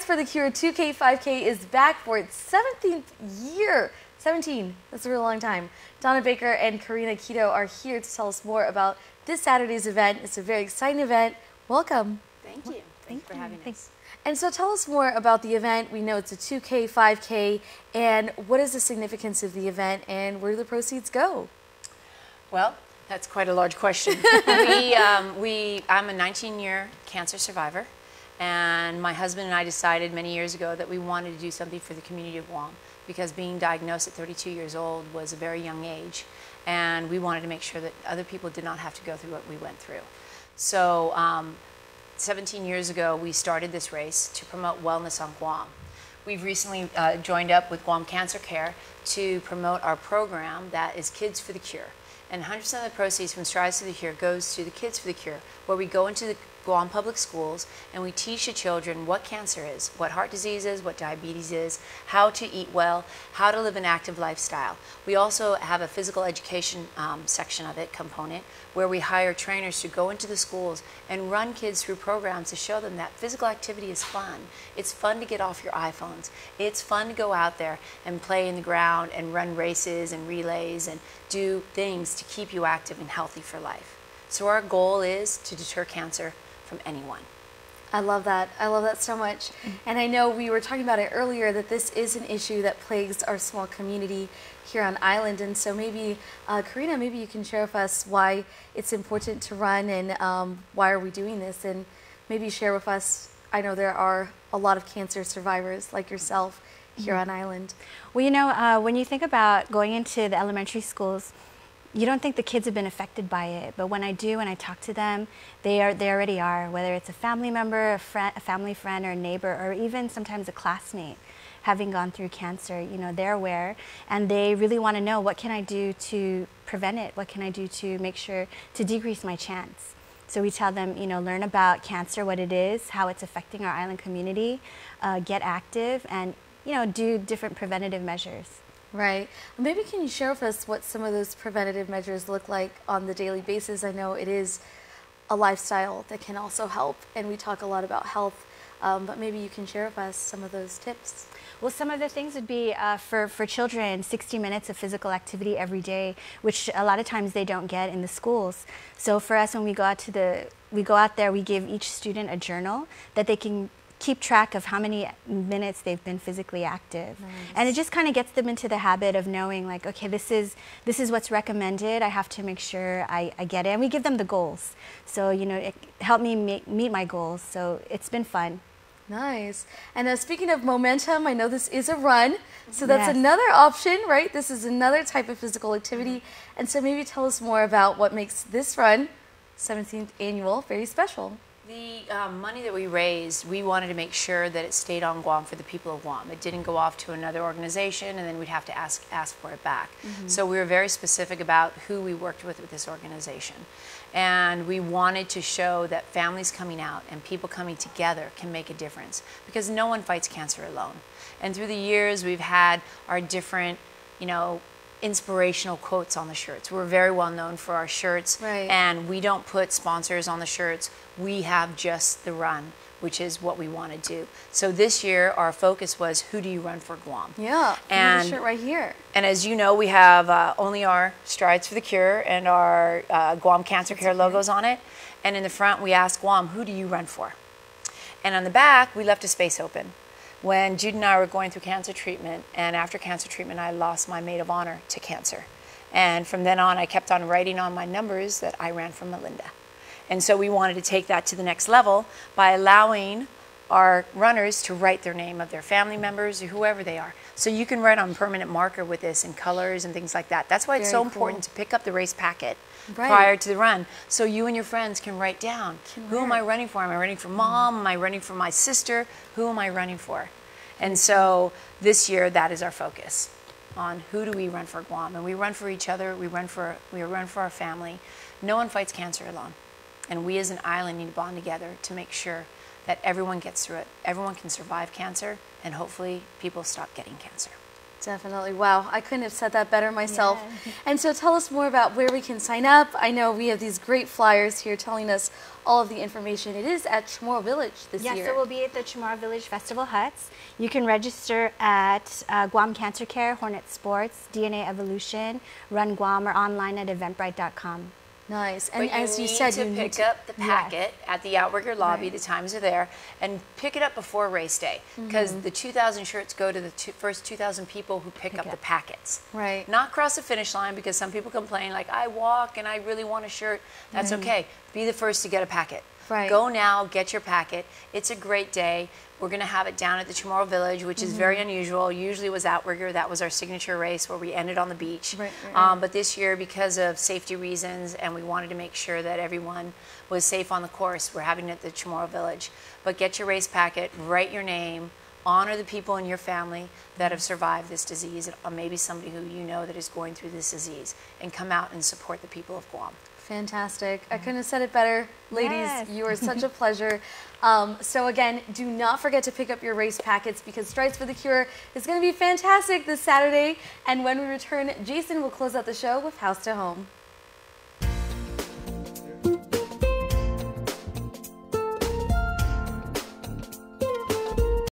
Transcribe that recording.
for the Cure 2K, 5K is back for its 17th year. 17, that's a really long time. Donna Baker and Karina Keto are here to tell us more about this Saturday's event. It's a very exciting event. Welcome. Thank you. Thanks for having us. And so tell us more about the event. We know it's a 2K, 5K, and what is the significance of the event and where do the proceeds go? Well, that's quite a large question. I'm a 19-year cancer survivor, and my husband and I decided many years ago that we wanted to do something for the community of Guam because being diagnosed at 32 years old was a very young age, and we wanted to make sure that other people did not have to go through what we went through. So 17 years ago, we started this race to promote wellness on Guam. We've recently joined up with Guam Cancer Care to promote our program that is Kids for the Cure. And 100% of the proceeds from Strides for the Cure goes to the Kids for the Cure, where we go into the Guam public schools and we teach the children what cancer is, what heart disease is, what diabetes is, how to eat well, how to live an active lifestyle. We also have a physical education section of it, component, where we hire trainers to go into the schools and run kids through programs to show them that physical activity is fun. It's fun to get off your iPhones. It's fun to go out there and play in the ground and run races and relays and do things to keep you active and healthy for life. So our goal is to deter cancer from anyone. I love that. I love that so much. And I know we were talking about it earlier that this is an issue that plagues our small community here on island. And so maybe, Karina, maybe you can share with us why it's important to run and why are we doing this? And maybe share with us, I know there are a lot of cancer survivors like yourself here on island. Well, you know, when you think about going into the elementary schools, you don't think the kids have been affected by it, but when I do and I talk to them, they already are, whether it's a family member, a family friend, or a neighbor, or even sometimes a classmate having gone through cancer. You know, they're aware, and they really want to know, what can I do to prevent it? What can I do to make sure to decrease my chance? So we tell them, you know, learn about cancer, what it is, how it's affecting our island community, get active, and, you know, do different preventative measures. Right. Maybe can you share with us what some of those preventative measures look like on the daily basis? I know it is a lifestyle that can also help, and we talk a lot about health, but maybe you can share with us some of those tips. Well, some of the things would be for children, 60 minutes of physical activity every day, which a lot of times they don't get in the schools. So for us, when we go out there, we give each student a journal that they can keep track of how many minutes they've been physically active. Nice. And it just kind of gets them into the habit of knowing, like, okay, this is what's recommended. I have to make sure I get it. And we give them the goals. So, you know, it helped me meet my goals. So it's been fun. Nice. And speaking of momentum, I know this is a run. So that's another option, right? This is another type of physical activity. And so maybe tell us more about what makes this run, 17th annual, very special. The money that we raised, we wanted to make sure that it stayed on Guam for the people of Guam. It didn't go off to another organization, and then we'd have to ask for it back. So we were very specific about who we worked with this organization. And we wanted to show that families coming out and people coming together can make a difference, because no one fights cancer alone. And through the years, we've had our different, you know, inspirational quotes on the shirts. We're very well known for our shirts, and we don't put sponsors on the shirts. We have just the run, which is what we want to do. So this year our focus was, who do you run for Guam? Yeah, and the shirt right here. And as you know, we have only our Strides for the Cure and our Guam Cancer Care logos on it. And in the front we asked Guam, who do you run for? And on the back we left a space open. When Jude and I were going through cancer treatment, and after cancer treatment I lost my maid of honor to cancer. And from then on I kept on writing on my numbers that I ran for Melinda. And so we wanted to take that to the next level by allowing our runners to write their name of their family members or whoever they are. So you can write on permanent marker with this in colors and things like that. That's why it's so important to pick up the race packet prior to the run, so you and your friends can write down, who am I running for? Am I running for Mom? Am I running for my sister? Who am I running for? And so this year that is our focus, on who do we run for Guam. And we run for each other, we run for our family. No one fights cancer alone. And we as an island need to bond together to make sure that everyone gets through it. Everyone can survive cancer, and hopefully people stop getting cancer. Definitely. Wow. I couldn't have said that better myself. Yeah. And so tell us more about where we can sign up. I know we have these great flyers here telling us all of the information. It is at Chamorro Village this year. Yes, so we'll be at the Chamorro Village Festival Huts. You can register at Guam Cancer Care, Hornet Sports, DNA Evolution, Run Guam, or online at eventbrite.com. Nice. And as you said, you need to pick up the packet at the Outrigger lobby. The times are there, and pick it up before race day, because the 2,000 shirts go to the first 2,000 people who pick up the packets. Right. Not cross the finish line, because some people complain like, I walk and I really want a shirt. That's okay. Be the first to get a packet. Right. Go now, get your packet. It's a great day. We're going to have it down at the Chamorro Village, which is very unusual. Usually it was Outrigger. That was our signature race where we ended on the beach. Right. But this year, because of safety reasons, and we wanted to make sure that everyone was safe on the course, we're having it at the Chamorro Village. But get your race packet, write your name, honor the people in your family that have survived this disease, or maybe somebody who you know that is going through this disease, and come out and support the people of Guam. Fantastic. I couldn't have said it better. Ladies, Yes. you are such a pleasure. So again, do not forget to pick up your race packets, because Strides for the Cure is going to be fantastic this Saturday. And when we return, Jason will close out the show with House to Home.